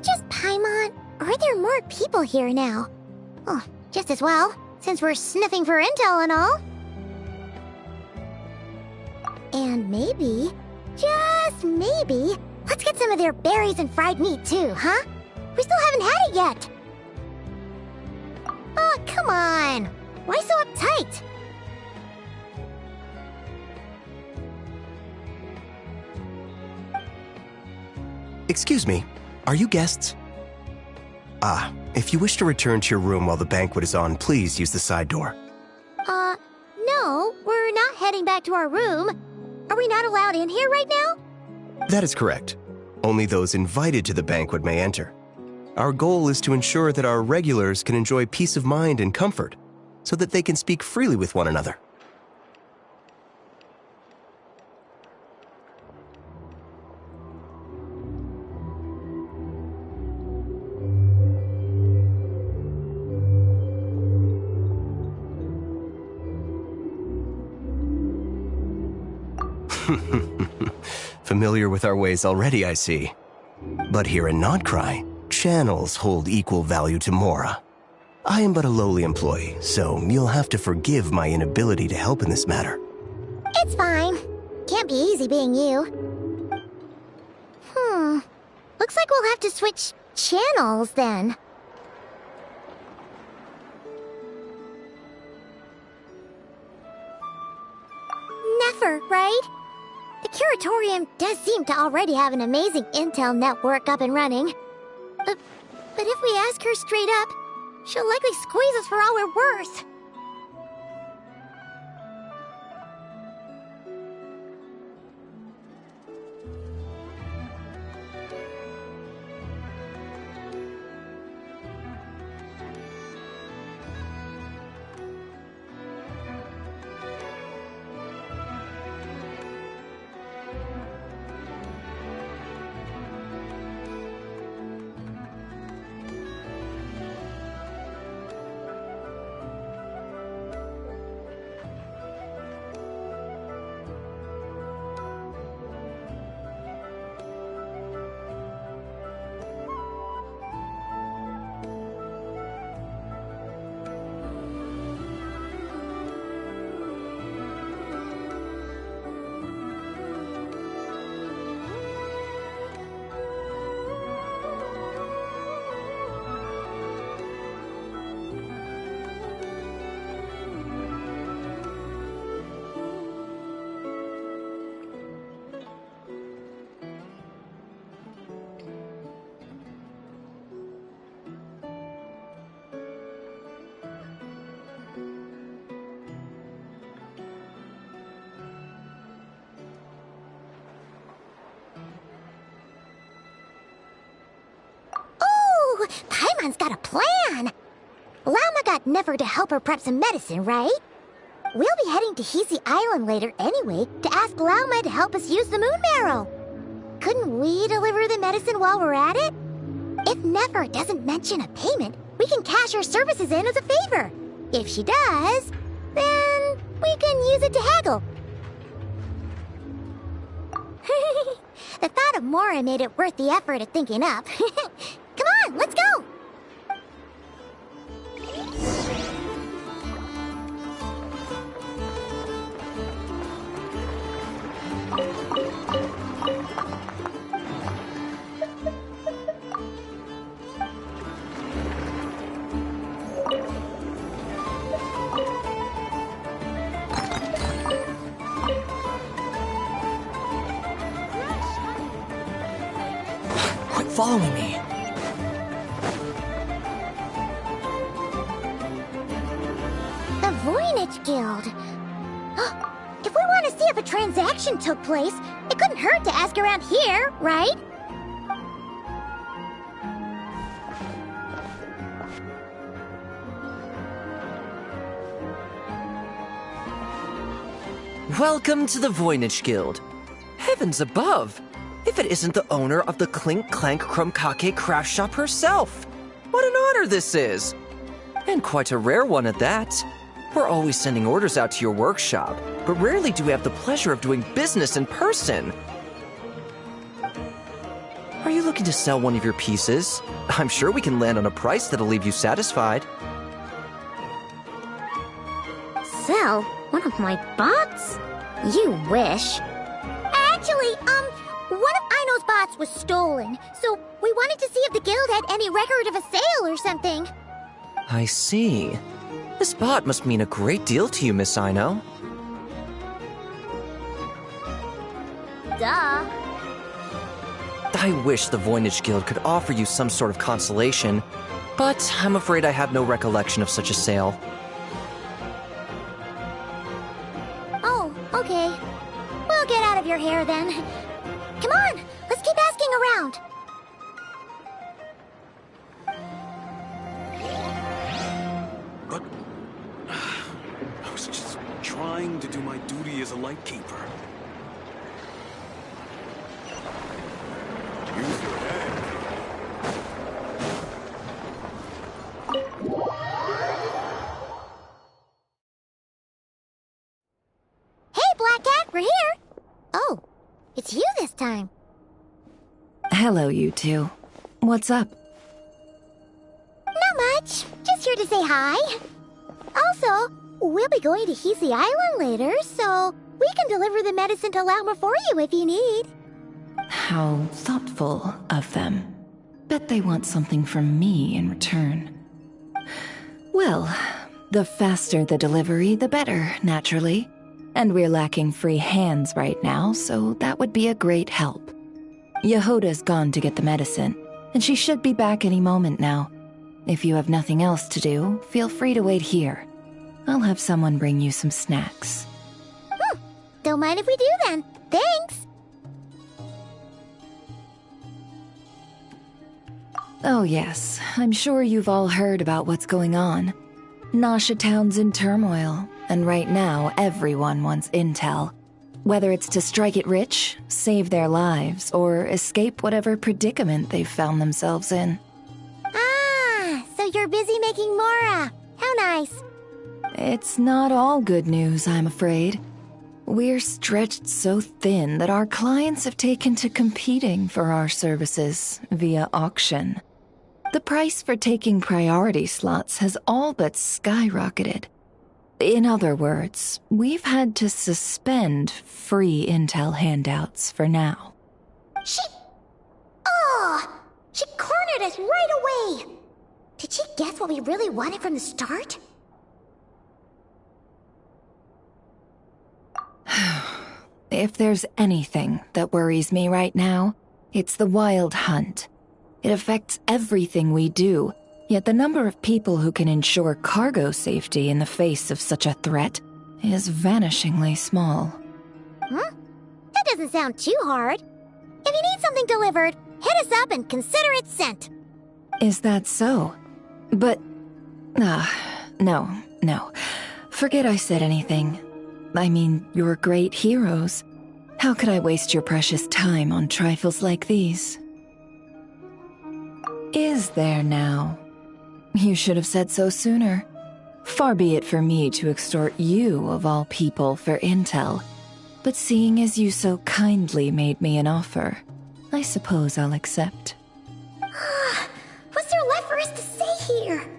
just Paimon? Or are there more people here now? Oh, just as well, since we're sniffing for intel and all. And maybe, just maybe, let's get some of their berries and fried meat too, huh? We still haven't had it yet. Oh, come on. Why so uptight? Excuse me, are you guests? If you wish to return to your room while the banquet is on, please use the side door. No, we're not heading back to our room. Are we not allowed in here right now? That is correct. Only those invited to the banquet may enter. Our goal is to ensure that our regulars can enjoy peace of mind and comfort, so that they can speak freely with one another. Familiar with our ways already, I see. But here in Notcry, channels hold equal value to Mora. I am but a lowly employee, so you'll have to forgive my inability to help in this matter. It's fine. Can't be easy being you. Looks like we'll have to switch channels then. Never, right? The Curatorium does seem to already have an amazing intel network up and running. But if we ask her straight up, she'll likely squeeze us for all we're worth. Paimon's got a plan! Lauma got Nefer to help her prep some medicine, right? We'll be heading to Hisi Island later anyway to ask Lauma to help us use the moon marrow. Couldn't we deliver the medicine while we're at it? If Nefer doesn't mention a payment, we can cash her services in as a favor. If she does, then we can use it to haggle. The thought of Mora made it worth the effort of thinking up. Come on, let's go! Quit following me. The Voynich Guild. If we want to see if a transaction took place, it couldn't hurt to ask around here, right? Welcome to the Voynich Guild. Heavens above! If it isn't the owner of the Clink Clank Krumkake craft shop herself! What an honor this is! And quite a rare one at that. We're always sending orders out to your workshop, but rarely do we have the pleasure of doing business in person. Are you looking to sell one of your pieces? I'm sure we can land on a price that'll leave you satisfied. Sell one of my bots? You wish. Actually, one of Ino's bots was stolen, so we wanted to see if the guild had any record of a sale or something. I see. This bot must mean a great deal to you, Miss Ino. Duh. I wish the Voynich Guild could offer you some sort of consolation, but I'm afraid I have no recollection of such a sale. Oh, okay. We'll get out of your hair then. Come on, let's keep asking around. But I was just trying to do my duty as a lightkeeper. Use your head. Hey, Black Cat, we're here. Oh, it's you this time. Hello, you two. What's up? Not much. Just here to say hi. Also, we'll be going to Hisi Island later, so we can deliver the medicine to Lauma for you if you need. How thoughtful of them. Bet they want something from me in return. Well, the faster the delivery, the better, naturally. And we're lacking free hands right now, so that would be a great help. Yehoda's gone to get the medicine, and she should be back any moment now. If you have nothing else to do, feel free to wait here. I'll have someone bring you some snacks. Don't mind if we do then. Thanks. Oh yes, I'm sure you've all heard about what's going on. Nasha Town's in turmoil, and right now everyone wants intel. Whether it's to strike it rich, save their lives, or escape whatever predicament they've found themselves in. Ah, so you're busy making Mora. How nice. It's not all good news, I'm afraid. We're stretched so thin that our clients have taken to competing for our services via auction. The price for taking priority slots has all but skyrocketed. In other words, we've had to suspend free intel handouts for now. She cornered us right away. Did she guess what we really wanted from the start? If there's anything that worries me right now, it's the Wild Hunt. It affects everything we do, yet the number of people who can ensure cargo safety in the face of such a threat is vanishingly small. That doesn't sound too hard. If you need something delivered, hit us up and consider it sent. Is that so? But... no. Forget I said anything. I mean, you're great heroes. How could I waste your precious time on trifles like these? Is there now? You should have said so sooner. Far be it for me to extort you, of all people, for intel. But seeing as you so kindly made me an offer, I suppose I'll accept. What's there left for us to say here?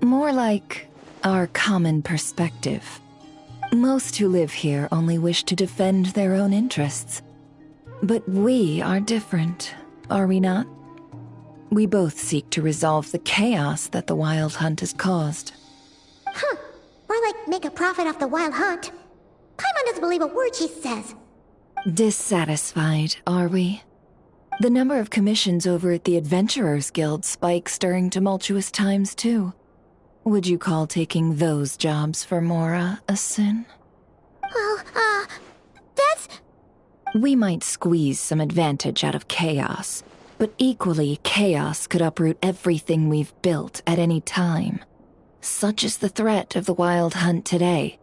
More like our common perspective. Most who live here only wish to defend their own interests. But we are different, are we not? We both seek to resolve the chaos that the Wild Hunt has caused. More like make a profit off the Wild Hunt. Paimon doesn't believe a word she says. Dissatisfied, are we? The number of commissions over at the Adventurers Guild spikes during tumultuous times, too. Would you call taking those jobs for Mora a sin? Well, that's... We might squeeze some advantage out of chaos, but equally, chaos could uproot everything we've built at any time. Such is the threat of the Wild Hunt today.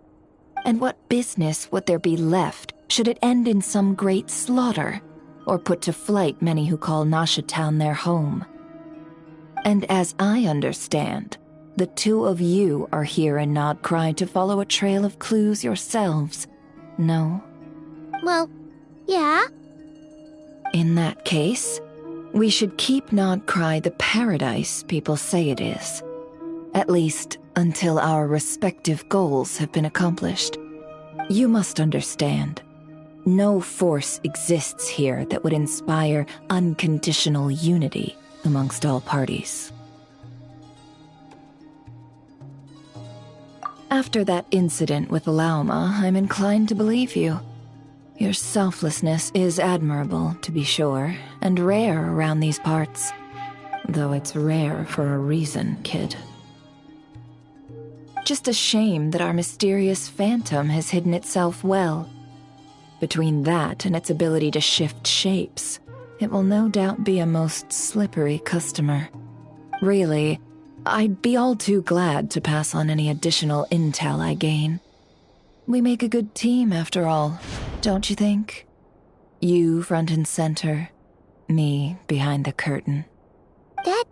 And what business would there be left should it end in some great slaughter, or put to flight many who call Nasha Town their home? And as I understand, The two of you are here in Nodcry to follow a trail of clues yourselves. No? Well, yeah. In that case, we should keep Nodcry the paradise people say it is. At least until our respective goals have been accomplished. You must understand, no force exists here that would inspire unconditional unity amongst all parties. After that incident with Lauma, I'm inclined to believe you. Your selflessness is admirable, to be sure, and rare around these parts. Though it's rare for a reason, kid. Just a shame that our mysterious phantom has hidden itself well. Between that and its ability to shift shapes, it will no doubt be a most slippery customer. Really, I'd be all too glad to pass on any additional intel I gain. We make a good team, after all, don't you think? You front and center, me behind the curtain. That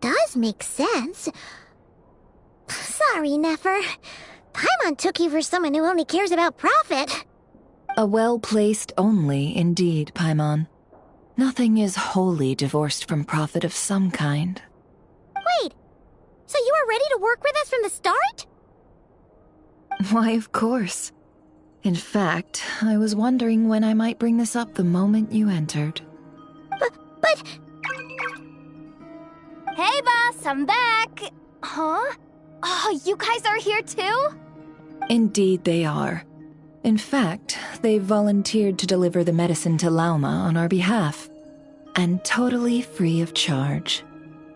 does make sense. Sorry, Nefer. Paimon took you for someone who only cares about profit. A well-placed only, indeed, Paimon. Nothing is wholly divorced from profit of some kind. Wait, so you were ready to work with us from the start? Why, of course. In fact, I was wondering when I might bring this up the moment you entered. But... Hey, boss, I'm back! Huh? Oh, you guys are here too? Indeed they are. In fact, they've volunteered to deliver the medicine to Lauma on our behalf. And totally free of charge.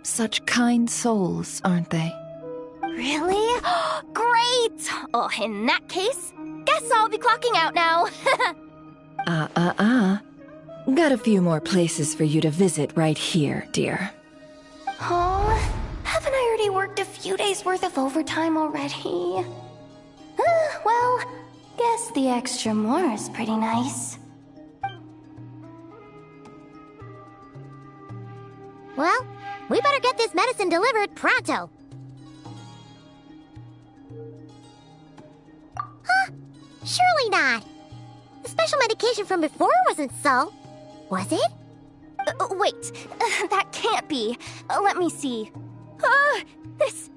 Such kind souls, aren't they? Really? Great! Oh, in that case, guess I'll be clocking out now. Got a few more places for you to visit right here, dear. Oh, haven't I already worked a few days worth of overtime already? Well, guess the extra more is pretty nice. Well, we better get this medicine delivered pronto. Huh? Surely not. The special medication from before wasn't so. Was it? Wait, that can't be. Let me see. This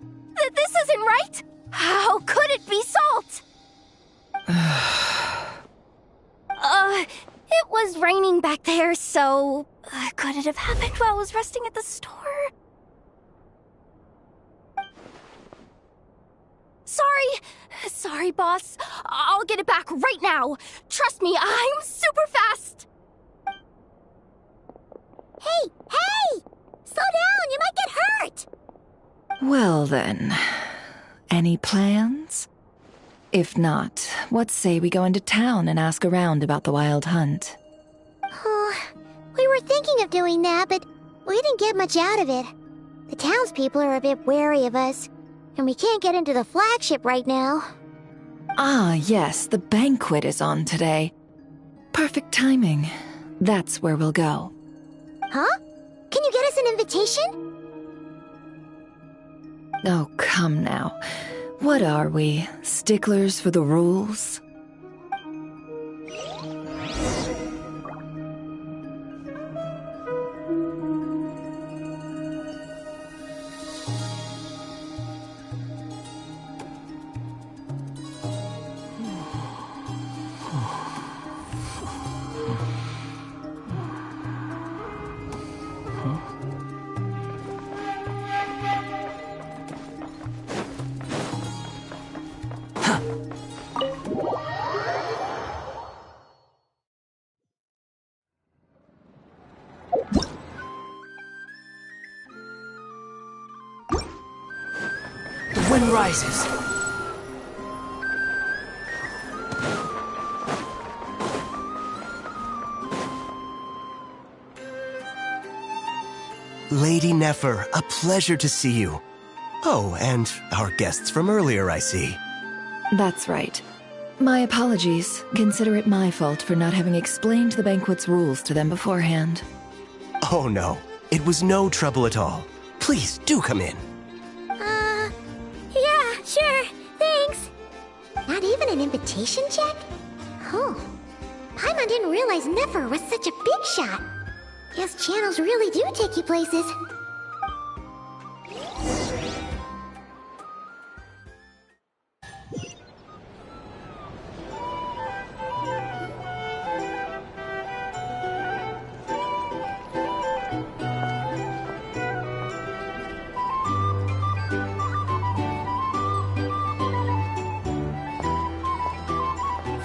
isn't right? How could it be salt? It was raining back there, so... could it have happened while I was resting at the store? Sorry, boss. I'll get it back right now. Trust me, I'm super fast. Hey! Slow down, you might get hurt! Well then, any plans? If not, what say we go into town and ask around about the Wild Hunt? We were thinking of doing that, but we didn't get much out of it. The townspeople are a bit wary of us, and we can't get into the flagship right now. Ah, yes, the banquet is on today. Perfect timing. That's where we'll go. Huh? Can you get us an invitation? Oh, come now. What are we, sticklers for the rules? The wind rises. Lady Nefer, a pleasure to see you. Oh, and our guests from earlier, I see. That's right. My apologies. Consider it my fault for not having explained the banquet's rules to them beforehand. Oh no, it was no trouble at all. Please, do come in. an invitation check? Oh. Paimon didn't realize Nefer was such a big shot. Guess channels really do take you places.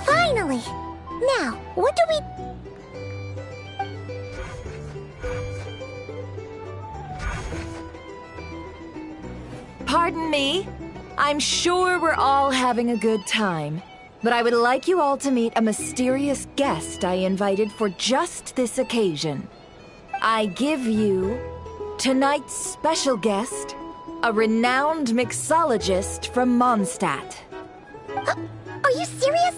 Finally! Now, what do we... Pardon me. I'm sure we're all having a good time, but I would like you all to meet a mysterious guest I invited for just this occasion. I give you tonight's special guest, a renowned mixologist from Mondstadt. Are you serious?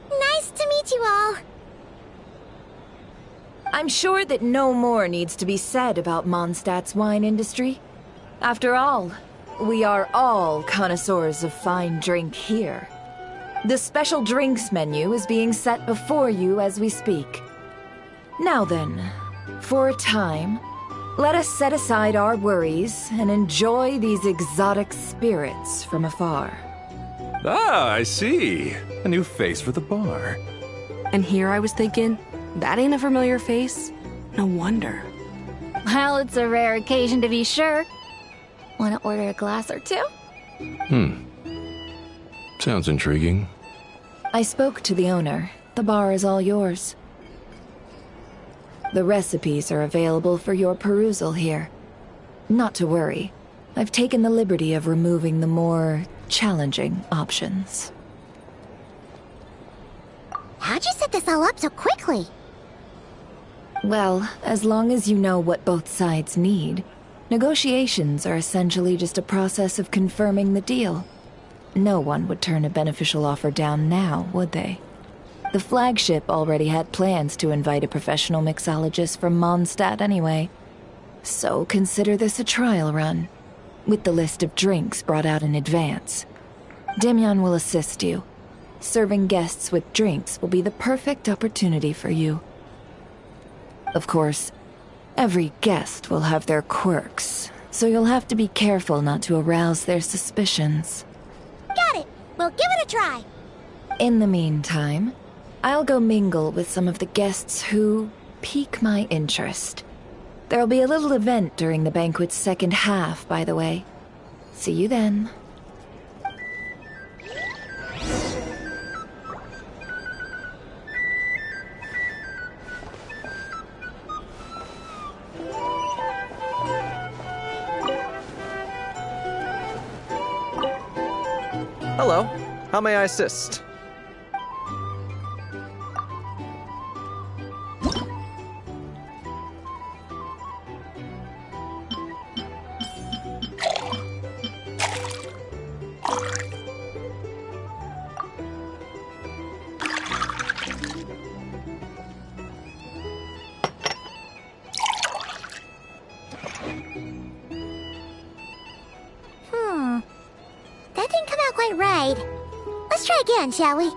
Nice to meet you all. I'm sure that no more needs to be said about Mondstadt's wine industry. After all, we are all connoisseurs of fine drink here. The special drinks menu is being set before you as we speak. Now then, for a time, let us set aside our worries and enjoy these exotic spirits from afar. Ah, I see. A new face for the bar. And here I was thinking, that ain't a familiar face. No wonder. Well, it's a rare occasion to be sure. Want to order a glass or two? Sounds intriguing. I spoke to the owner. The bar is all yours. The recipes are available for your perusal here. Not to worry. I've taken the liberty of removing the more challenging options. How'd you set this all up so quickly? Well, as long as you know what both sides need, negotiations are essentially just a process of confirming the deal. No one would turn a beneficial offer down now, would they? The flagship already had plans to invite a professional mixologist from Mondstadt anyway. So consider this a trial run, with the list of drinks brought out in advance. Demyan will assist you. Serving guests with drinks will be the perfect opportunity for you. Of course, every guest will have their quirks, so you'll have to be careful not to arouse their suspicions. Got it! We'll give it a try! In the meantime, I'll go mingle with some of the guests who pique my interest. There'll be a little event during the banquet's second half, by the way. See you then. Hello. How may I assist? That didn't come out quite right. Let's try again, shall we?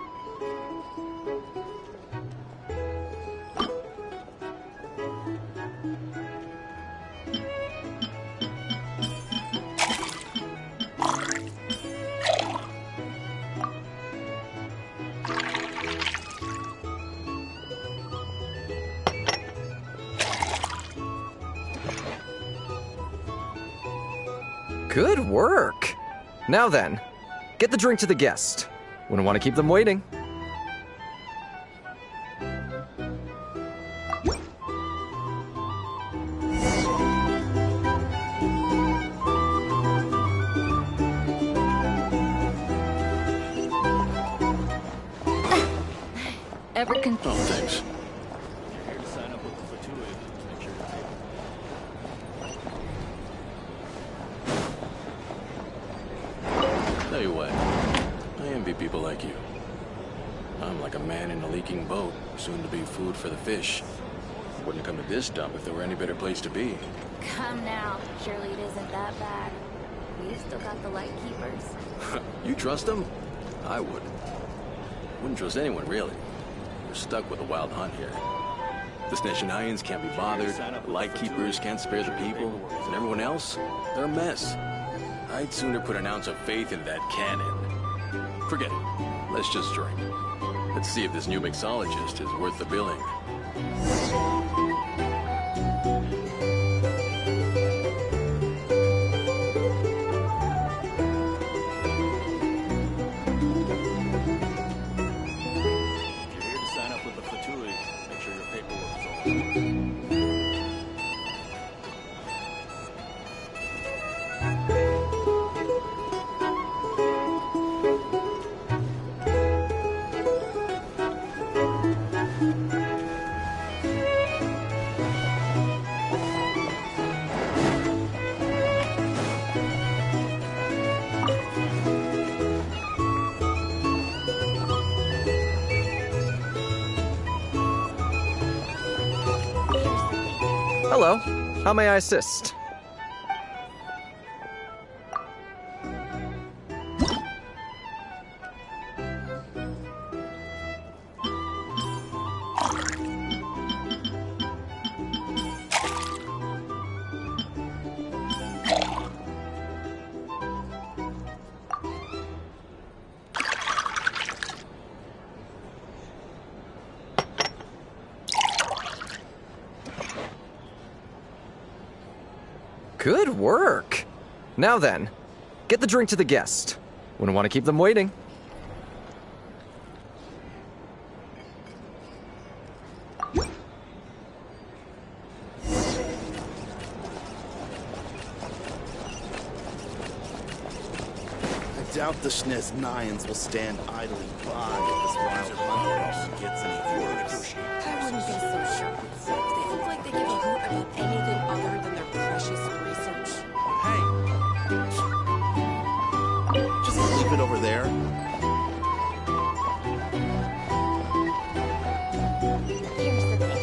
Good work. Now then, get the drink to the guest. Wouldn't want to keep them waiting. Ever confused? Oh, thanks. Tell you what, I envy people like you. I'm like a man in a leaking boat, soon to be food for the fish. Wouldn't come to this dump if there were any better place to be. Come now. Surely it isn't that bad. We've still got the light keepers. You trust them? I wouldn't. Wouldn't trust anyone, really. We're stuck with a wild hunt here. The Snezhnayans can't be bothered, the Lightkeepers can't spare the people, and everyone else, they're a mess. I'd sooner put an ounce of faith in that cannon. Forget it. Let's just drink. Let's see if this new mixologist is worth the billing. Hello. How may I assist? Good work. Now then, get the drink to the guest. Wouldn't want to keep them waiting. I doubt the Snezhnayans will stand idly by if this wild hunt gets any worse. I wouldn't be so sure. They look like they give a hoot about anything other than their precious research. Hey! Just leave it over there. Here's the thing.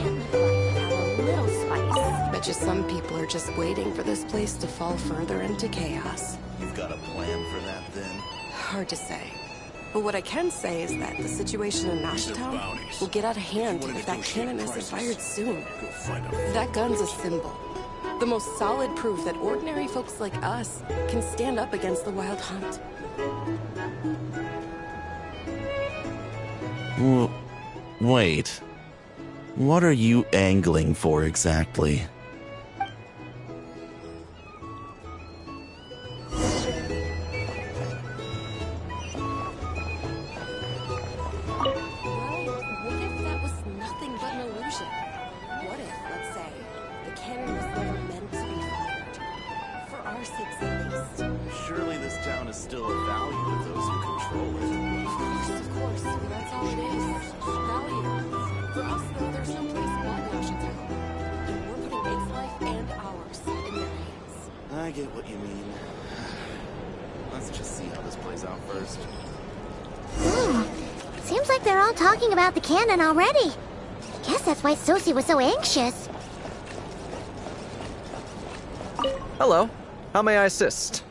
Can't live life without a little spice. Bet you some people are just waiting for this place to fall further into chaos. You've got a plan for that, then? Hard to say. But what I can say is that the situation in Nashtown will get out of hand if that cannon isn't fired soon. That gun's a symbol. The most solid proof that ordinary folks like us can stand up against the Wild Hunt. Wait. What are you angling for exactly? Surely this town is still of value to those who control it. Of course, that's all it is. Value. For us, though, there's no place but Nashtown. And we're putting its life and ours in their hands. I get what you mean. Let's just see how this plays out first. Seems like they're all talking about the cannon already. Guess that's why Sosie was so anxious. Hello. How may I assist?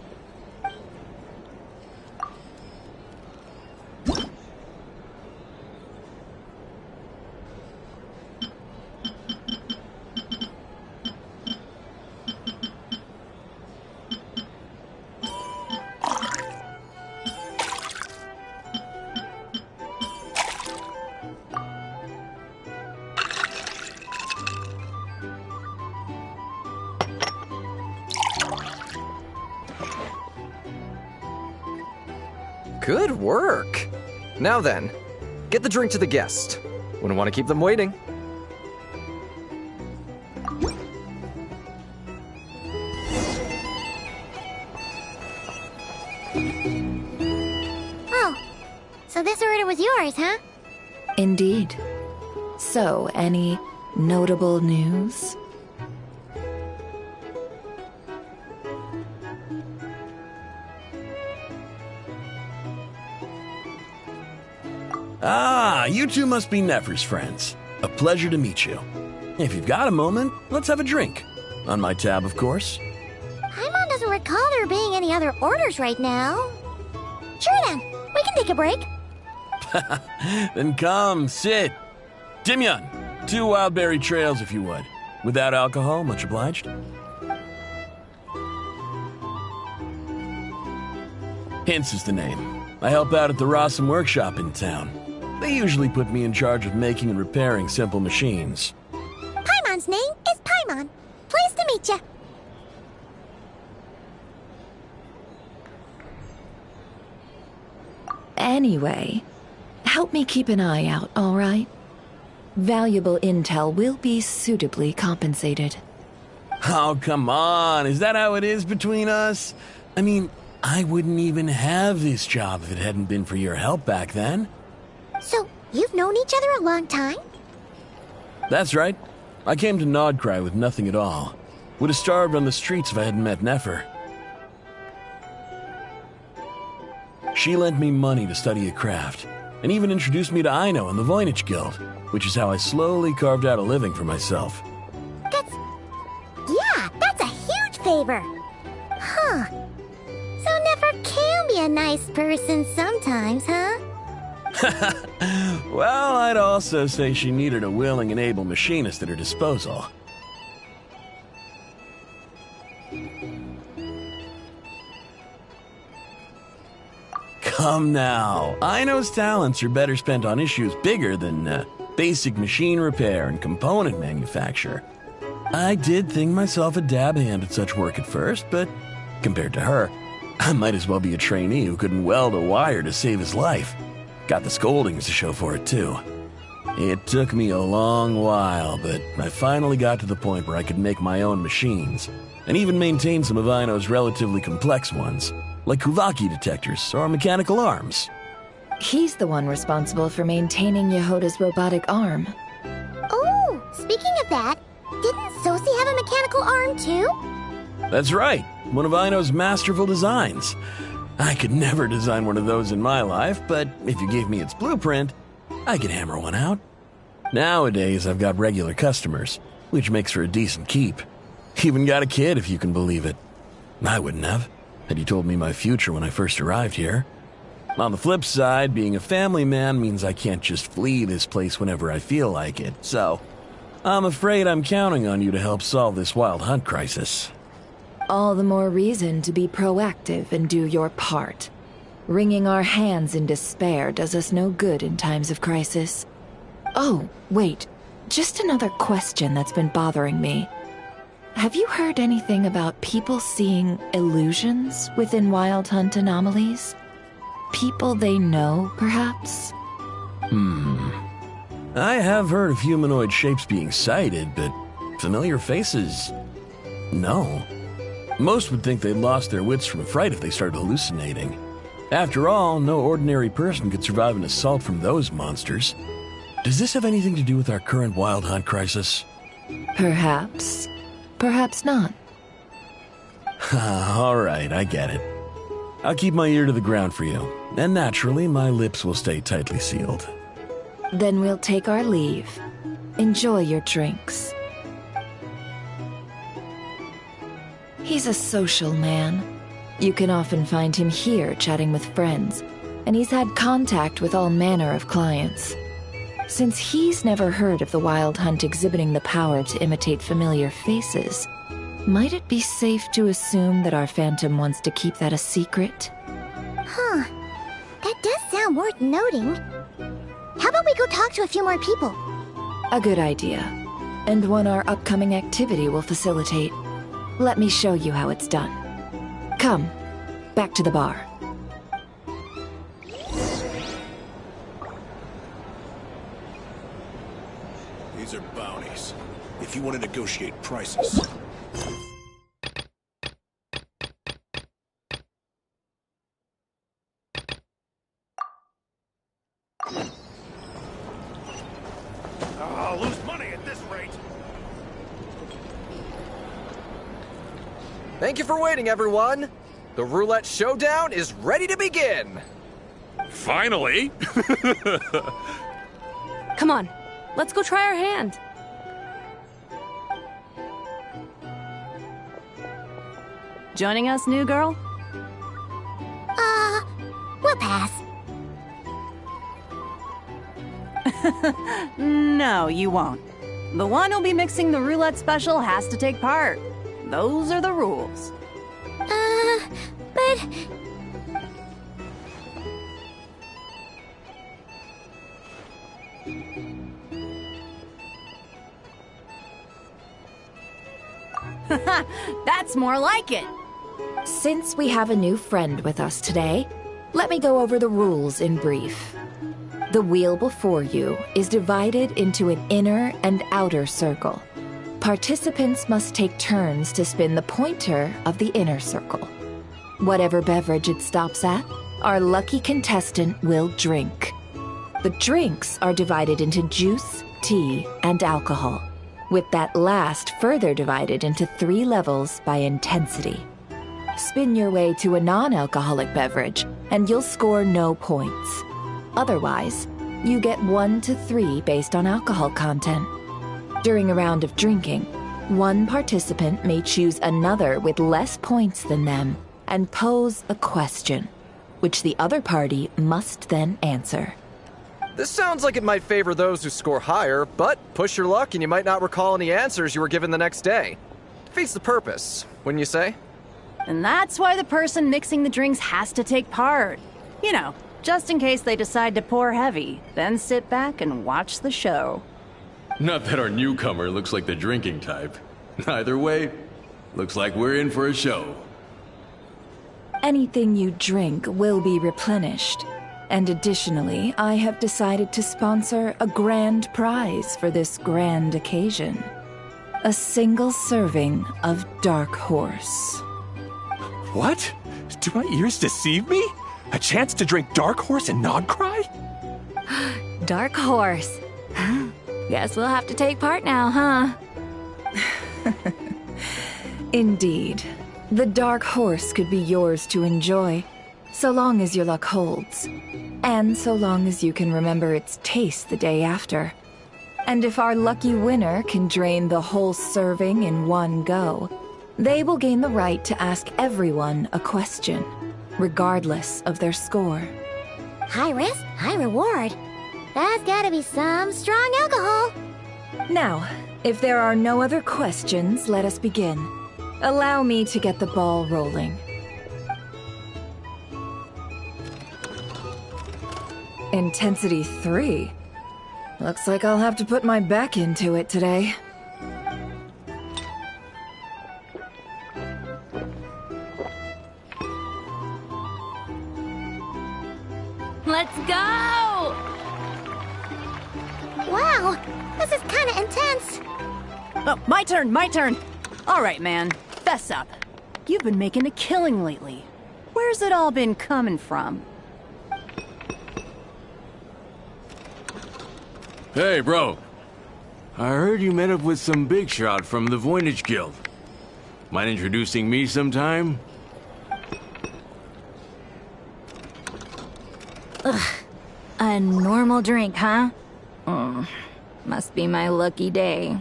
Good work. Now then, get the drink to the guest. Wouldn't want to keep them waiting. Oh, so this order was yours, huh? Indeed. So, any notable news? Ah, you two must be Nefer's friends. A pleasure to meet you. If you've got a moment, let's have a drink. On my tab, of course. Paimon doesn't recall there being any other orders right now. Sure then, we can take a break. Then come, sit. Dimyon, 2 wildberry trails if you would. Without alcohol, much obliged. Hints is the name. I help out at the Rossum workshop in town. They usually put me in charge of making and repairing simple machines. Paimon's name is Paimon. Pleased to meet ya. Anyway, help me keep an eye out, all right? Valuable intel will be suitably compensated. Oh, come on. Is that how it is between us? I mean, I wouldn't even have this job if it hadn't been for your help back then. So, you've known each other a long time? That's right. I came to Nodcry with nothing at all. Would have starved on the streets if I hadn't met Nefer. She lent me money to study a craft, and even introduced me to Aino and the Voynich Guild, which is how I slowly carved out a living for myself. That's a huge favor. Huh. So Nefer can be a nice person sometimes, huh? Well, I'd also say she needed a willing and able machinist at her disposal. Come now. Aino's talents are better spent on issues bigger than basic machine repair and component manufacture. I did think myself a dab hand at such work at first, but compared to her, I might as well be a trainee who couldn't weld a wire to save his life. Got the scoldings to show for it, too. It took me a long while, but I finally got to the point where I could make my own machines, and even maintain some of Aino's relatively complex ones, like Kuvaki detectors or mechanical arms. He's the one responsible for maintaining Yehoda's robotic arm. Oh, speaking of that, didn't Sosi have a mechanical arm too? That's right, one of Aino's masterful designs. I could never design one of those in my life, but if you gave me its blueprint, I could hammer one out. Nowadays, I've got regular customers, which makes for a decent keep. Even got a kid, if you can believe it. I wouldn't have, had you told me my future when I first arrived here. On the flip side, being a family man means I can't just flee this place whenever I feel like it, so I'm afraid I'm counting on you to help solve this wild hunt crisis. All the more reason to be proactive and do your part. Wringing our hands in despair does us no good in times of crisis. Oh, wait. Just another question that's been bothering me. Have you heard anything about people seeing illusions within Wild Hunt anomalies? People they know, perhaps? I have heard of humanoid shapes being sighted, but familiar faces? No. Most would think they'd lost their wits from fright if they started hallucinating. After all, no ordinary person could survive an assault from those monsters. Does this have anything to do with our current Wild Hunt crisis? Perhaps. Perhaps not. All right, I get it. I'll keep my ear to the ground for you, and naturally, my lips will stay tightly sealed. Then we'll take our leave. Enjoy your drinks. He's a social man. You can often find him here chatting with friends, and he's had contact with all manner of clients. Since he's never heard of the Wild Hunt exhibiting the power to imitate familiar faces, might it be safe to assume that our Phantom wants to keep that a secret? Huh. That does sound worth noting. How about we go talk to a few more people? A good idea. And one our upcoming activity will facilitate. Let me show you how it's done. Come, back to the bar. These are bounties. If you want to negotiate prices. I'll lose money at this rate. Thank you for waiting, everyone. The roulette showdown is ready to begin. Finally! Come on, let's go try our hand. Joining us, new girl? We'll pass. No, you won't. The one who'll be mixing the roulette special has to take part. Those are the rules. But... That's more like it. Since we have a new friend with us today, let me go over the rules in brief. The wheel before you is divided into an inner and outer circle. Participants must take turns to spin the pointer of the inner circle. Whatever beverage it stops at, our lucky contestant will drink. The drinks are divided into juice, tea, and alcohol, with that last further divided into 3 levels by intensity. Spin your way to a non-alcoholic beverage, and you'll score no points. Otherwise, you get 1 to 3 based on alcohol content. During a round of drinking, one participant may choose another with less points than them and pose a question, which the other party must then answer. This sounds like it might favor those who score higher, but push your luck and you might not recall any answers you were given the next day. Defeats the purpose, wouldn't you say? And that's why the person mixing the drinks has to take part. You know, just in case they decide to pour heavy, then sit back and watch the show. Not that our newcomer looks like the drinking type. Either way, looks like we're in for a show. Anything you drink will be replenished. And additionally, I have decided to sponsor a grand prize for this grand occasion. A single serving of Dark Horse. What? Do my ears deceive me? A chance to drink Dark Horse and not cry? Dark Horse. Guess we'll have to take part now, huh? Indeed. The Dark Horse could be yours to enjoy, so long as your luck holds. And so long as you can remember its taste the day after. And if our lucky winner can drain the whole serving in one go, they will gain the right to ask everyone a question, regardless of their score. High risk, high reward. That's gotta be some strong alcohol. Now, if there are no other questions, let us begin. Allow me to get the ball rolling. Intensity 3. Looks like I'll have to put my back into it today. Let's go! Wow, this is kinda intense. Oh, my turn! All right, man, fess up. You've been making a killing lately. Where's it all been coming from? Hey, bro. I heard you met up with some big shot from the Voynich Guild. Mind introducing me sometime? Ugh. A normal drink, huh? Must be my lucky day.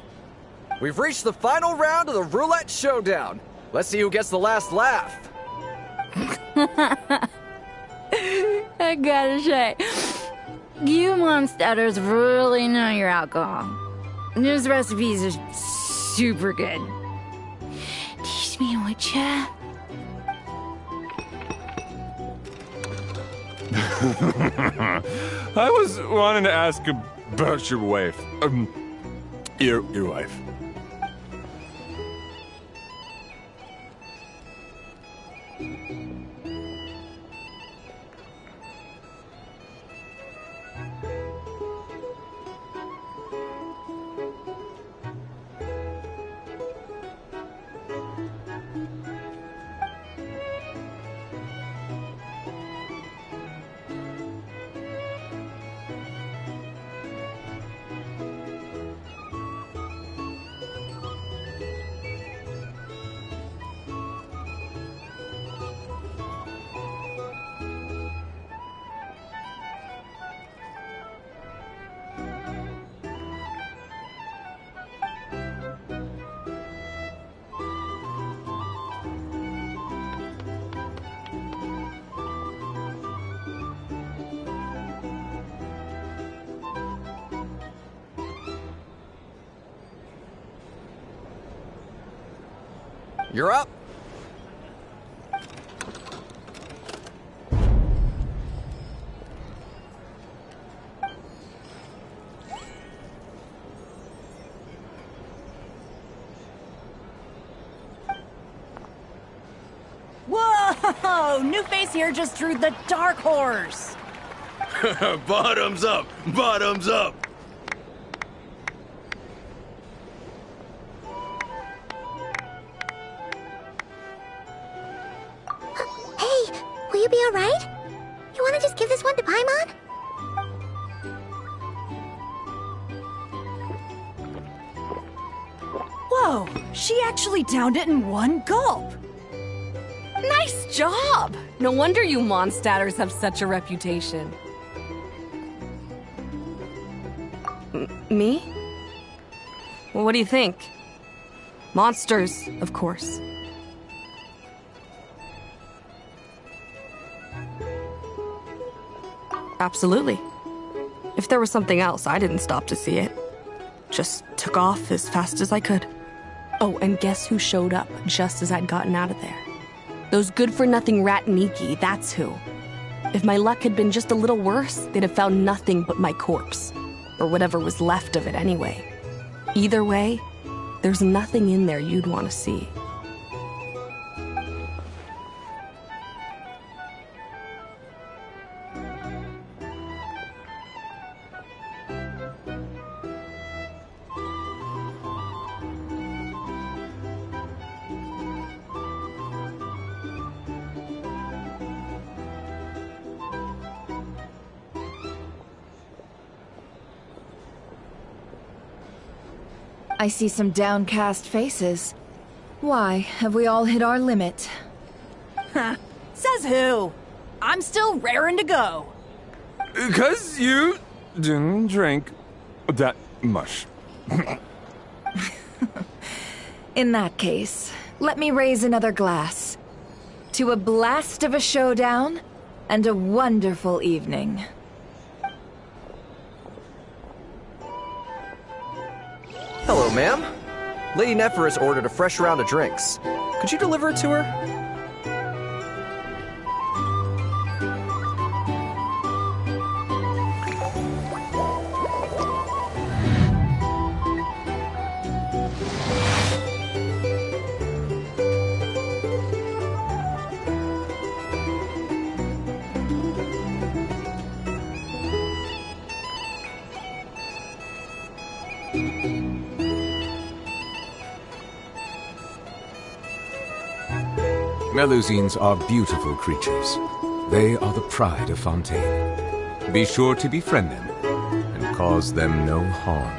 We've reached the final round of the roulette showdown. Let's see who gets the last laugh. I gotta say, you Momstatters really know your alcohol. These recipes are super good. Teach me, would ya? I was wanting to ask about your wife. Your wife. You're up. Whoa! New face here just drew the Dark Horse. Bottoms up! Bottoms up! Hey, will you be alright? You wanna just give this one to Paimon? Whoa! She actually downed it in one gulp. Nice job! No wonder you monstatters have such a reputation. Me? Well, what do you think? Monsters, of course. Absolutely. If there was something else, I didn't stop to see it. Just took off as fast as I could. Oh, and guess who showed up just as I'd gotten out of there? Those good-for-nothing rat Niki, that's who. If my luck had been just a little worse, they'd have found nothing but my corpse. Or whatever was left of it anyway. Either way, there's nothing in there you'd want to see. I see some downcast faces. Why, have we all hit our limit? Says who? I'm still raring to go. 'Cause you didn't drink that much. In that case, let me raise another glass. To a blast of a showdown and a wonderful evening. Hello, ma'am. Lady Nephris ordered a fresh round of drinks. Could you deliver it to her? Melusines are beautiful creatures. They are the pride of Fontaine. Be sure to befriend them and cause them no harm.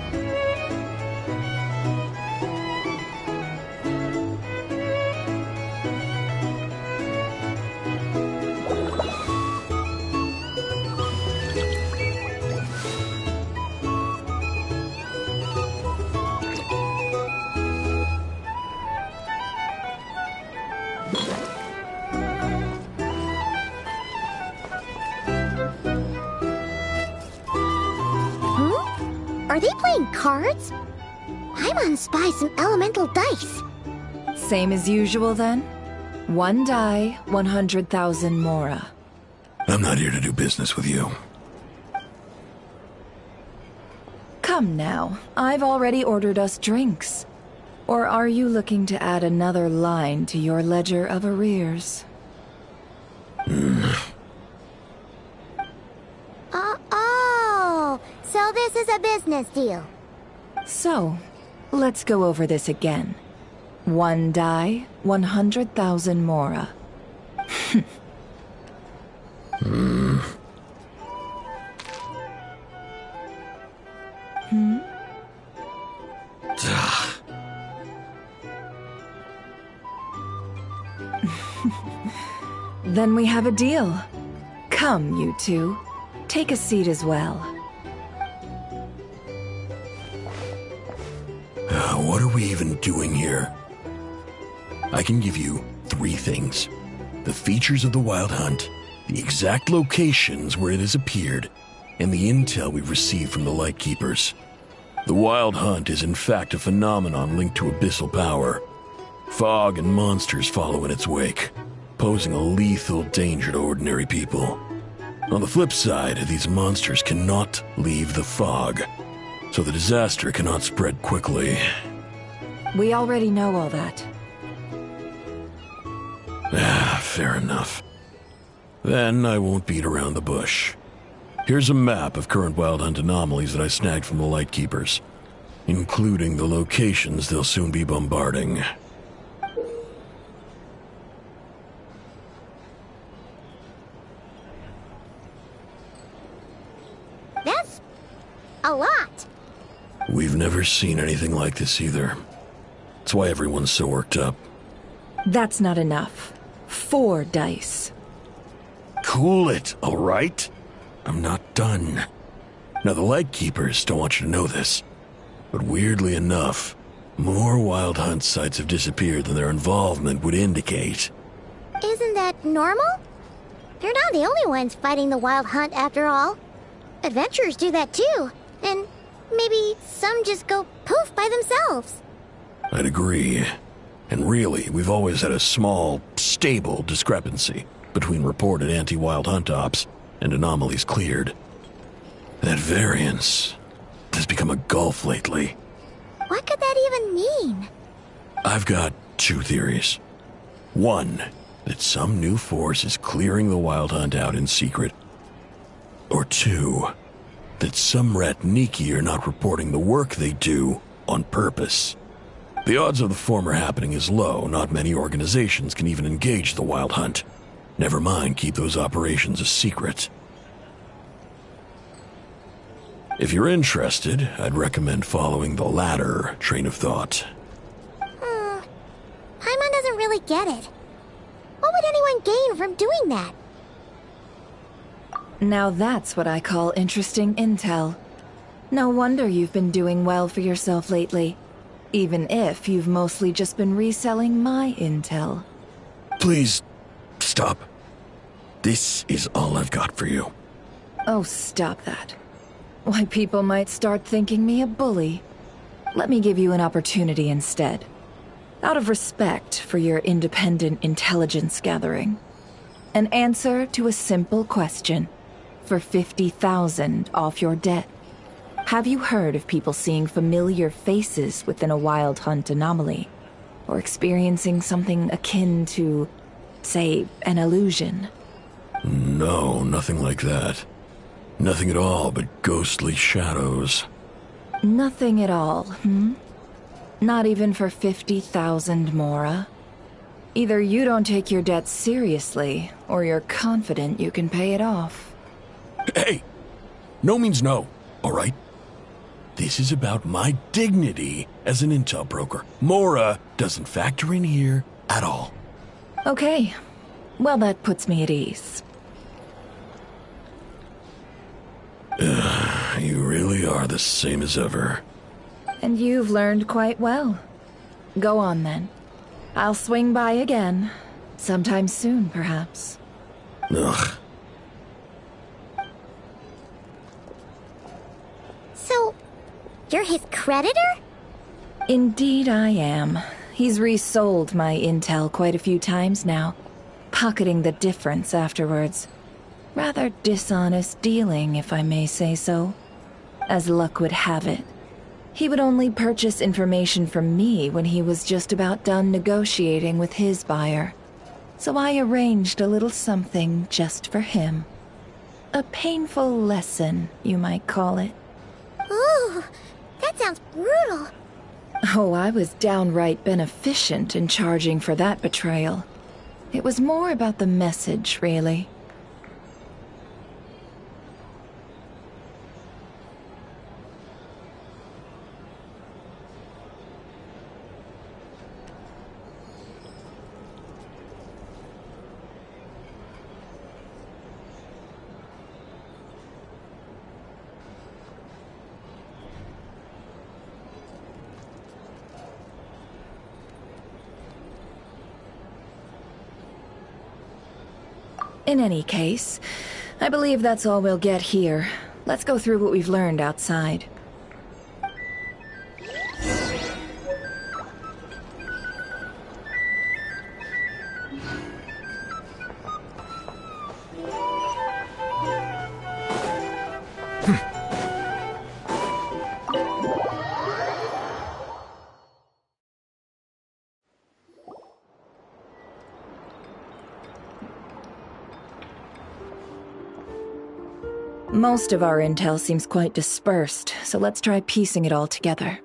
Are they playing cards? Paimon spies some elemental dice. Same as usual then? One die, 100,000 Mora. I'm not here to do business with you. Come now, I've already ordered us drinks. Or are you looking to add another line to your ledger of arrears? Oh, so this is a business deal. So, let's go over this again. One die, 100,000 Mora. Then we have a deal. Come, you two. Take a seat as well. What are we even doing here? I can give you 3 things. The features of the Wild Hunt, the exact locations where it has appeared, and the intel we've received from the Lightkeepers. The Wild Hunt is in fact a phenomenon linked to abyssal power. Fog and monsters follow in its wake, posing a lethal danger to ordinary people. On the flip side, these monsters cannot leave the fog, so the disaster cannot spread quickly. We already know all that. Fair enough. Then I won't beat around the bush. Here's a map of current Wild Hunt anomalies that I snagged from the Lightkeepers, including the locations they'll soon be bombarding. That's a lot. We've never seen anything like this either. That's why everyone's so worked up. That's not enough. 4 dice. Cool it, all right? I'm not done. Now, the Lightkeepers don't want you to know this, but weirdly enough, more Wild Hunt sites have disappeared than their involvement would indicate. Isn't that normal? They're not the only ones fighting the Wild Hunt after all. Adventurers do that too, and maybe some just go poof by themselves. I'd agree. And really, we've always had a small, stable discrepancy between reported anti-Wild Hunt ops and anomalies cleared. That variance has become a gulf lately. What could that even mean? I've got 2 theories. One, that some new force is clearing the Wild Hunt out in secret. Or 2, that some Ratniki are not reporting the work they do on purpose. The odds of the former happening is low. Not many organizations can even engage the Wild Hunt. Never mind keep those operations a secret. If you're interested, I'd recommend following the latter train of thought. Paimon doesn't really get it. What would anyone gain from doing that? Now that's what I call interesting intel. No wonder you've been doing well for yourself lately. Even if you've mostly just been reselling my intel. Please, stop. This is all I've got for you. Oh, stop that. Why, people might start thinking me a bully. Let me give you an opportunity instead. Out of respect for your independent intelligence gathering. An answer to a simple question. For 50,000 off your debt. Have you heard of people seeing familiar faces within a Wild Hunt anomaly? Or experiencing something akin to, say, an illusion? No, nothing like that. Nothing at all but ghostly shadows. Nothing at all, Not even for 50,000 Mora? Either you don't take your debt seriously, or you're confident you can pay it off. Hey! No means no, all right? This is about my dignity as an intel broker. Mora doesn't factor in here at all. Okay. Well, that puts me at ease. You really are the same as ever. And you've learned quite well. Go on, then. I'll swing by again. Sometime soon, perhaps. Ugh. So, you're his creditor? Indeed I am. He's resold my intel quite a few times now, pocketing the difference afterwards. Rather dishonest dealing, if I may say so. As luck would have it, he would only purchase information from me when he was just about done negotiating with his buyer. So I arranged a little something just for him. A painful lesson, you might call it. Ooh, that sounds brutal. Oh, I was downright beneficent in charging for that betrayal. It was more about the message, really. In any case, I believe that's all we'll get here. Let's go through what we've learned outside. Most of our intel seems quite dispersed, so let's try piecing it all together.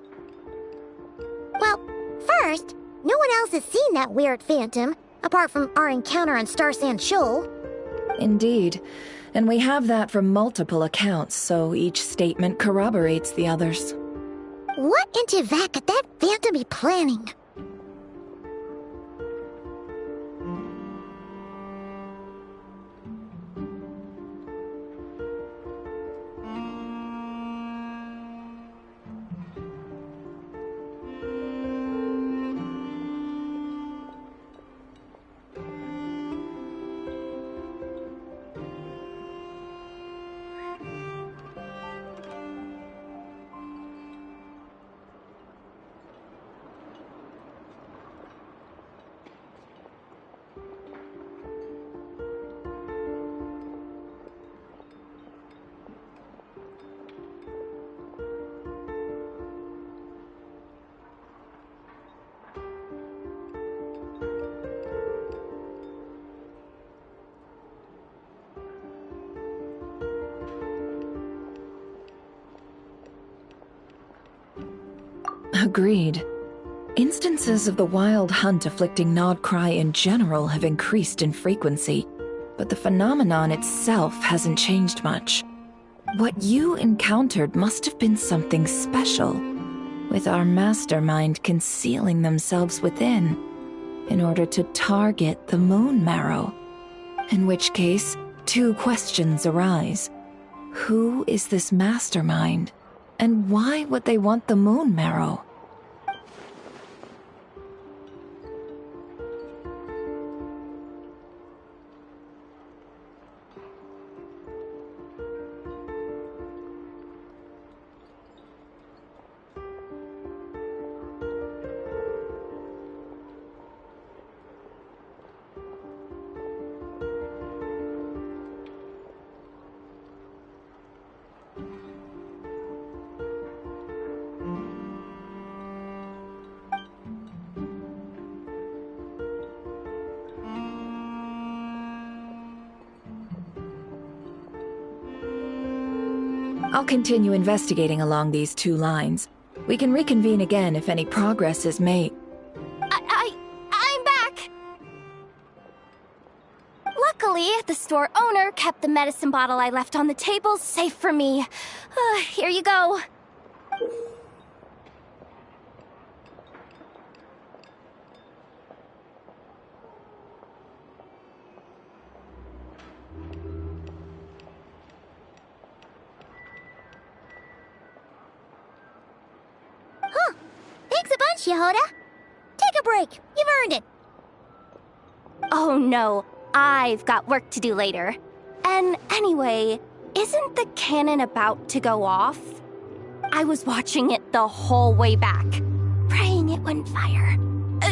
Well, first, no one else has seen that weird phantom, apart from our encounter on Star Sand Shoal. Indeed. And we have that from multiple accounts, so each statement corroborates the others. What in Teyvat could that phantom be planning? Agreed. Instances of the Wild Hunt afflicting Nodcry in general have increased in frequency, but the phenomenon itself hasn't changed much. What you encountered must have been something special, with our mastermind concealing themselves within, in order to target the Moon Marrow. In which case, two questions arise. Who is this mastermind? And why would they want the Moon Marrow? I'll continue investigating along these two lines. We can reconvene again if any progress is made. I'm back! Luckily, the store owner kept the medicine bottle I left on the table safe for me. Here you go. Thanks a bunch, Yehoda. Take a break. You've earned it. Oh no, I've got work to do later. And anyway, isn't the cannon about to go off? I was watching it the whole way back, praying it wouldn't fire.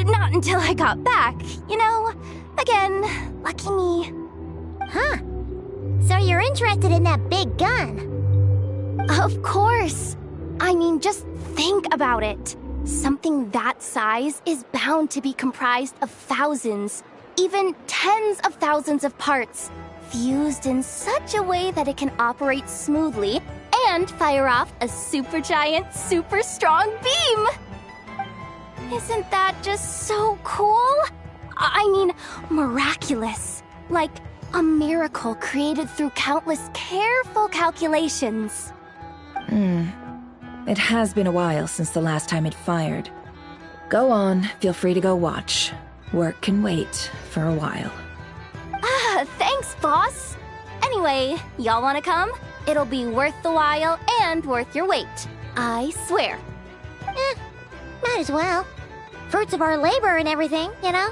Not until I got back, you know? Again, lucky me. Huh. So you're interested in that big gun? Of course. I mean, just think about it. Something that size is bound to be comprised of thousands, even tens of thousands of parts, fused in such a way that it can operate smoothly and fire off a supergiant, super strong beam! Isn't that just so cool? I mean, miraculous. Like a miracle created through countless careful calculations. It has been a while since the last time it fired. Go on, feel free to go watch. Work can wait for a while. Thanks, boss. Anyway, y'all wanna come? It'll be worth the while and worth your wait. I swear. Might as well. Fruits of our labor and everything, you know?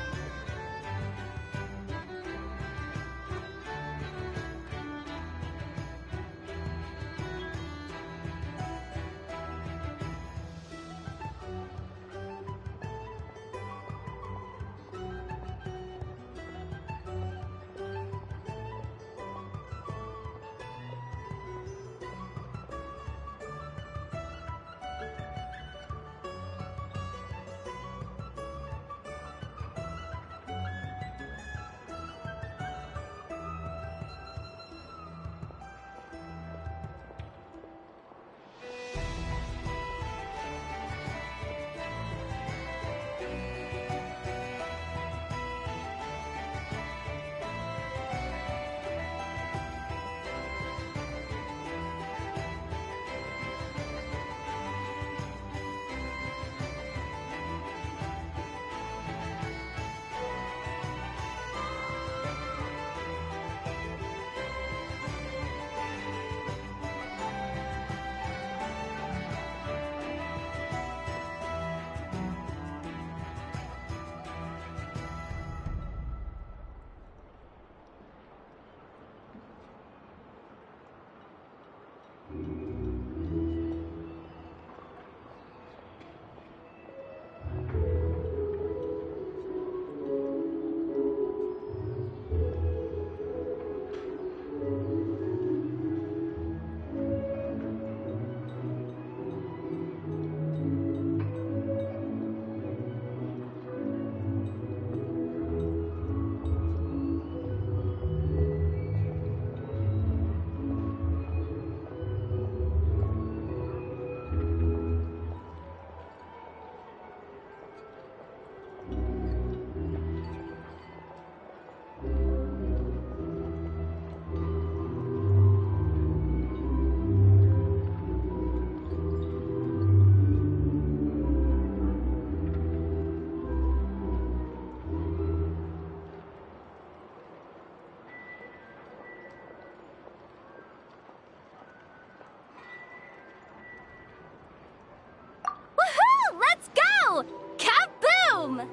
Kaboom!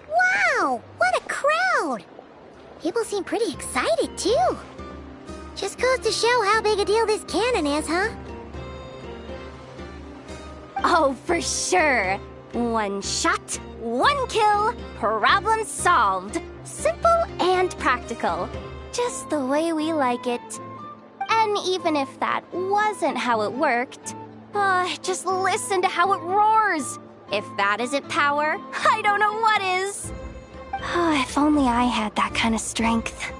Wow, what a crowd! People seem pretty excited, too. Just goes to show how big a deal this cannon is, huh? Oh, for sure. One shot, one kill, problem solved. Simple and practical. Just the way we like it. And even if that wasn't how it worked, just listen to how it roars. If that isn't power, I don't know what is. If only I had that kind of strength.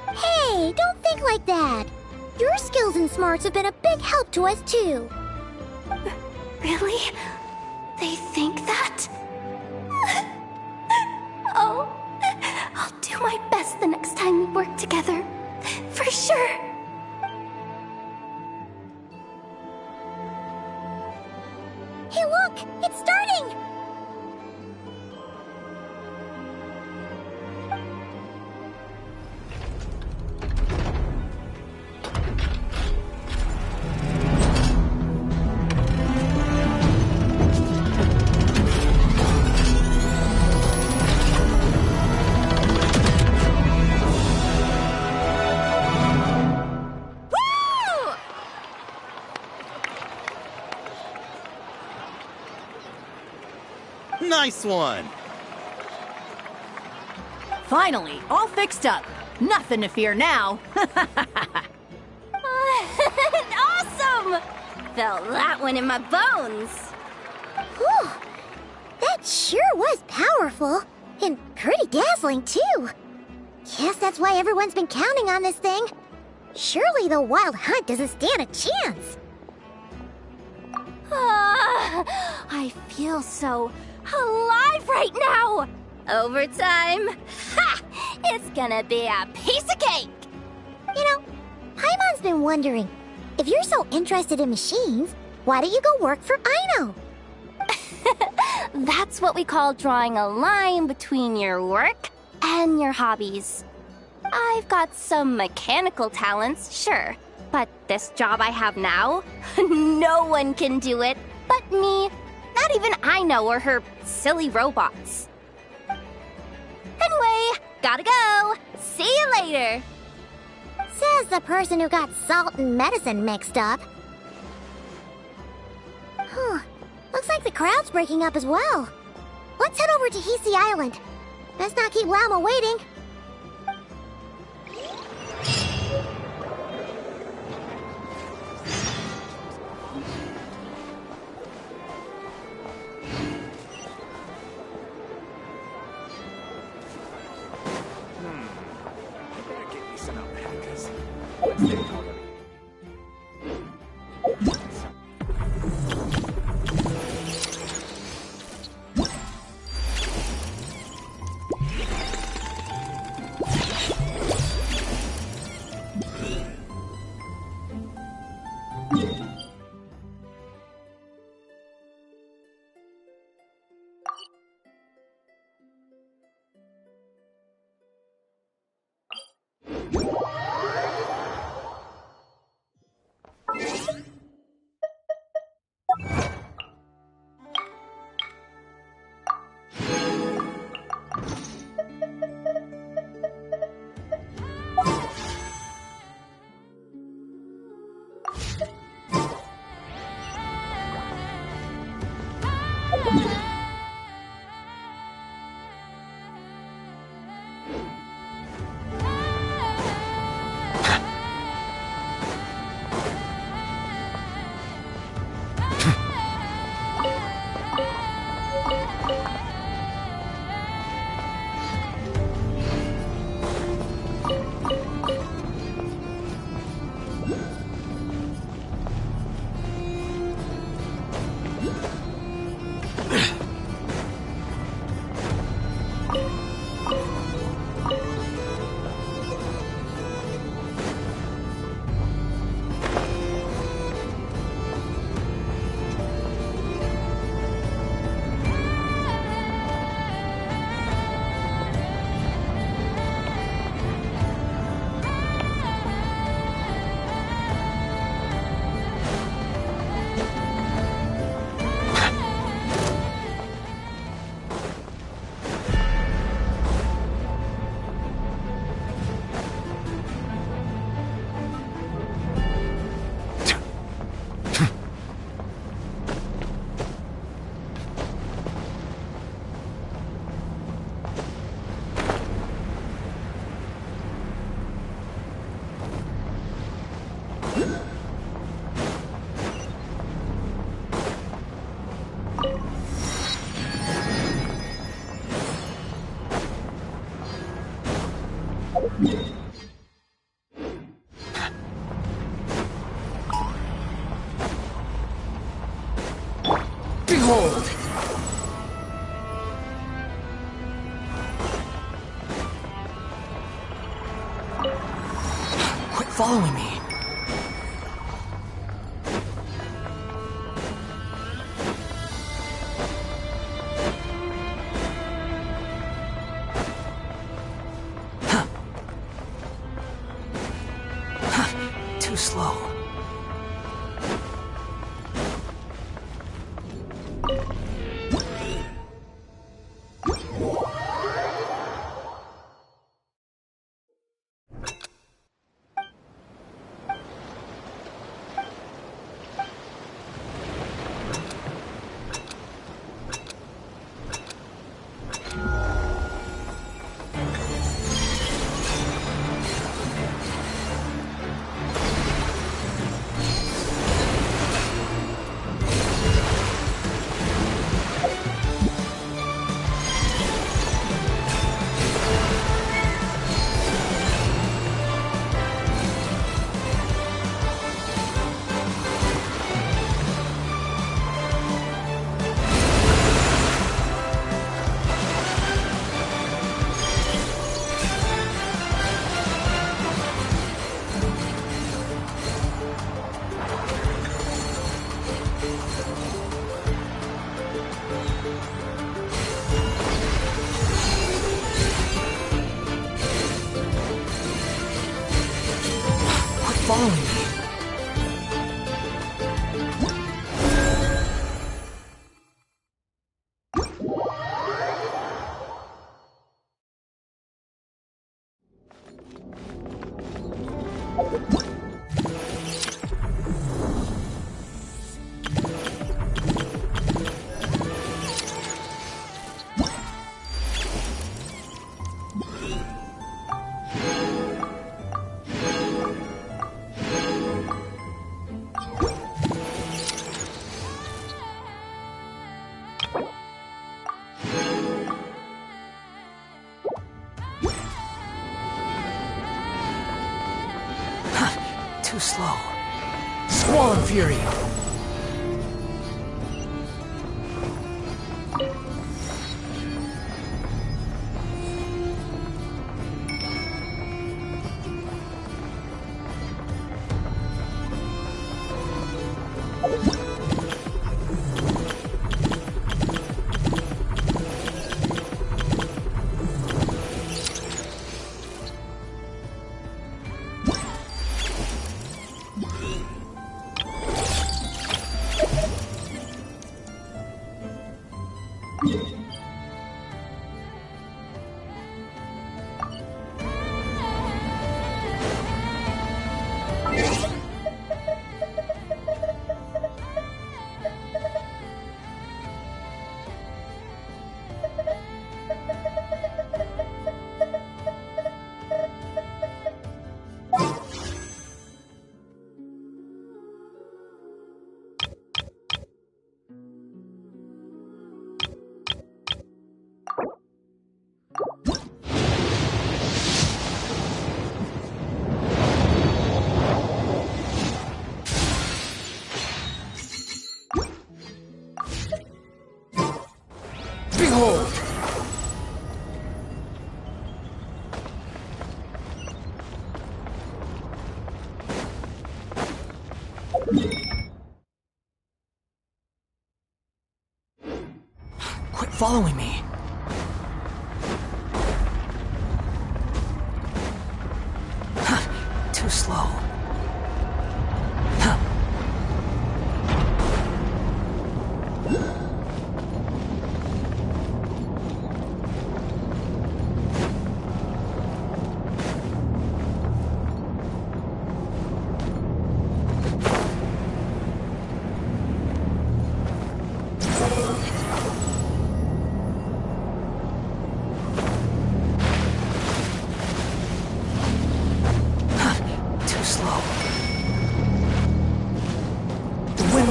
Hey, don't think like that. Your skills and smarts have been a big help to us, too. Really? They think that? Oh, I'll do my best the next time we work together. For sure. Hey, look! It's starting! Nice one! Finally, all fixed up. Nothing to fear now. Awesome! Felt that one in my bones. Whew! That sure was powerful. And pretty dazzling, too. Guess that's why everyone's been counting on this thing. Surely the Wild Hunt doesn't stand a chance. I feel so alive right now! Overtime? Ha! It's gonna be a piece of cake! You know, Paimon's been wondering, if you're so interested in machines, why don't you go work for Aino? That's what we call drawing a line between your work and your hobbies. I've got some mechanical talents, sure, but this job I have now, no one can do it but me. Not even Aino or her silly robots. Anyway, gotta go. See you later. Says the person who got salt and medicine mixed up. Huh. Looks like the crowd's breaking up as well. Let's head over to Hisi Island. Best not keep Llama waiting. Behold! Quit following me. Too slow. Following me. Too slow. Squall and Fury! Behold! Quit following me. Too slow.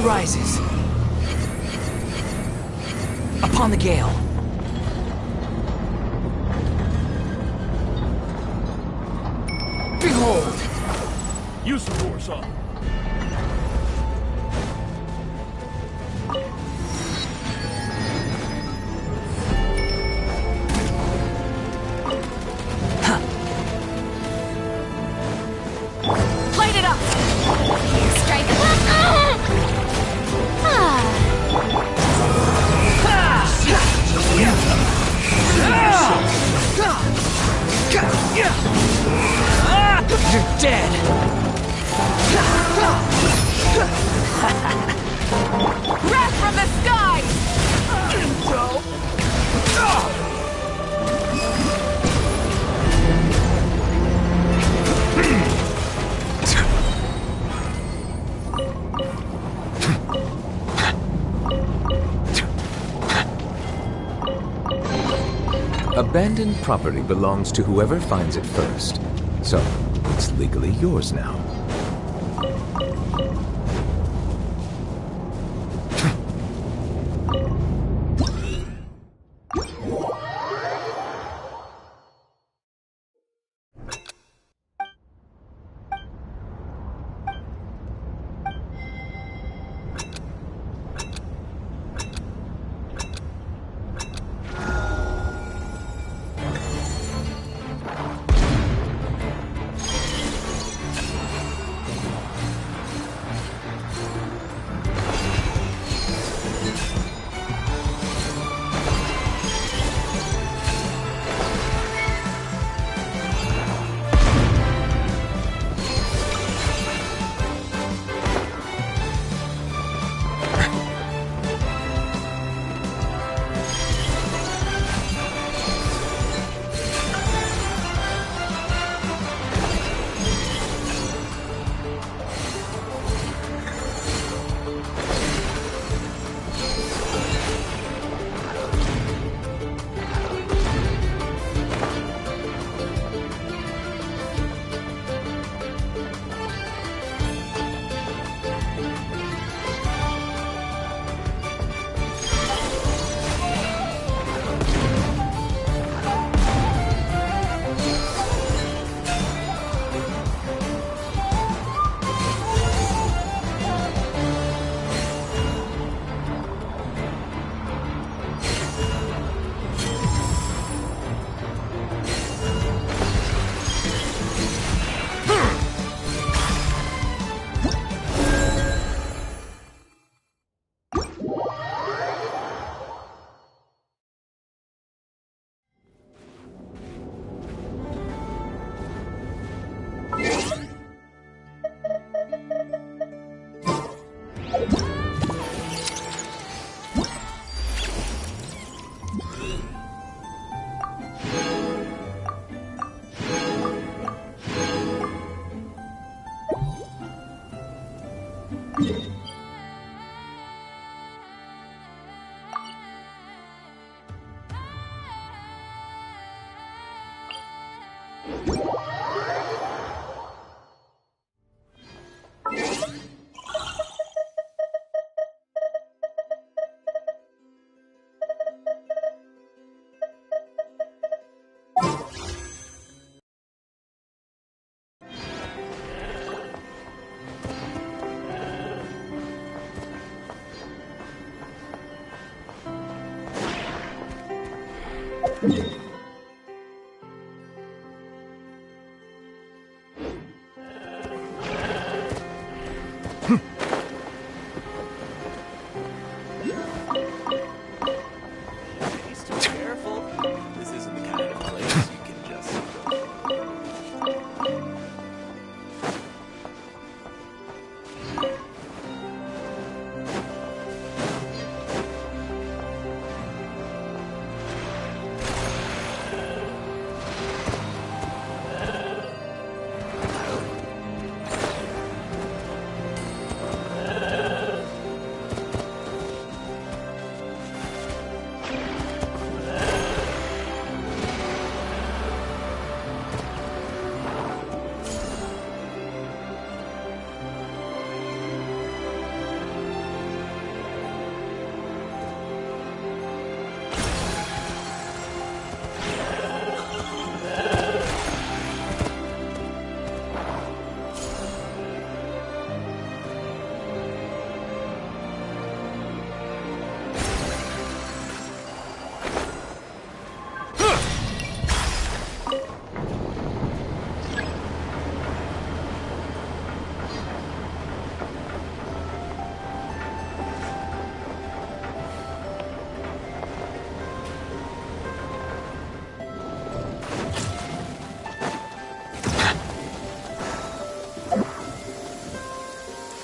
Rises upon the gale. Behold! Use the force on. Abandoned property belongs to whoever finds it first. So, it's legally yours now.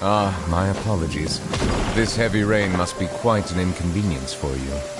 Ah, my apologies. This heavy rain must be quite an inconvenience for you.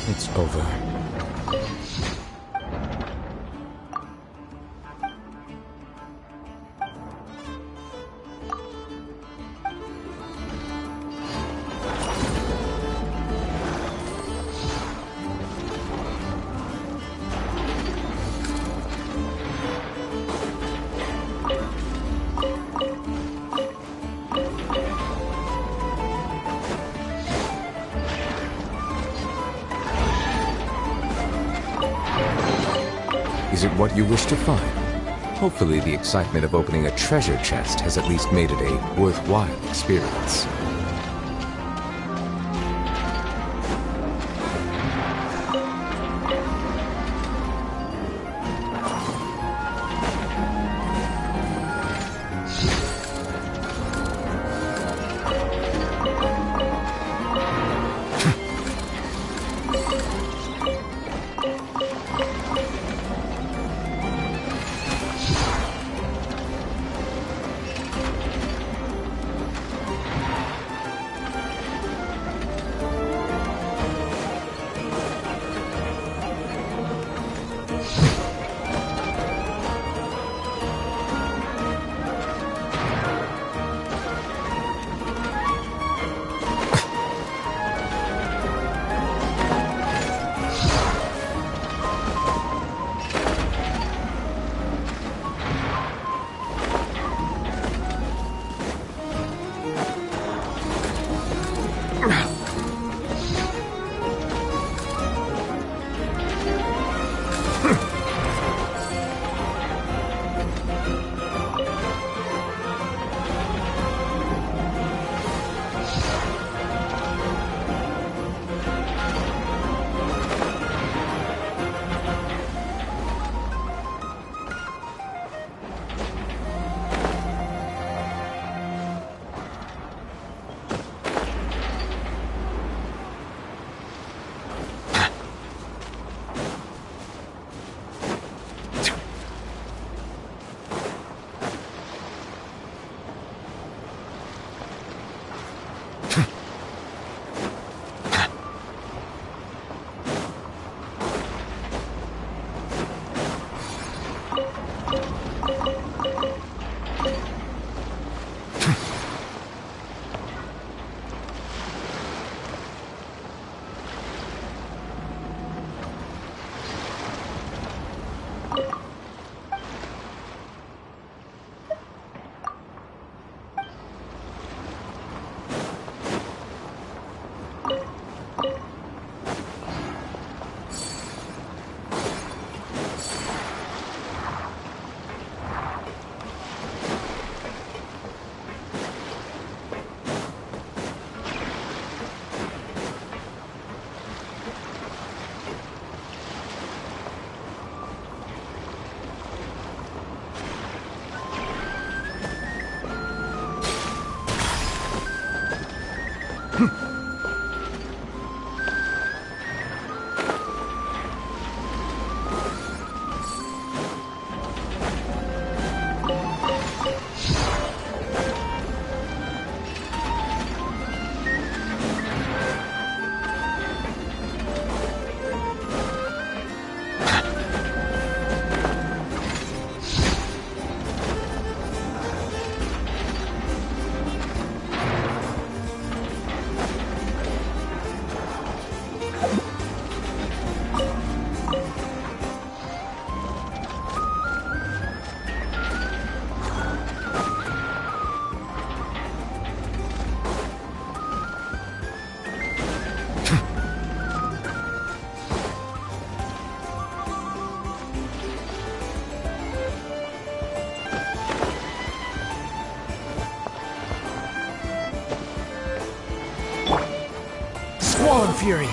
It's over. Is it what you wish to find? Hopefully the excitement of opening a treasure chest has at least made it a worthwhile experience. Squall Fury!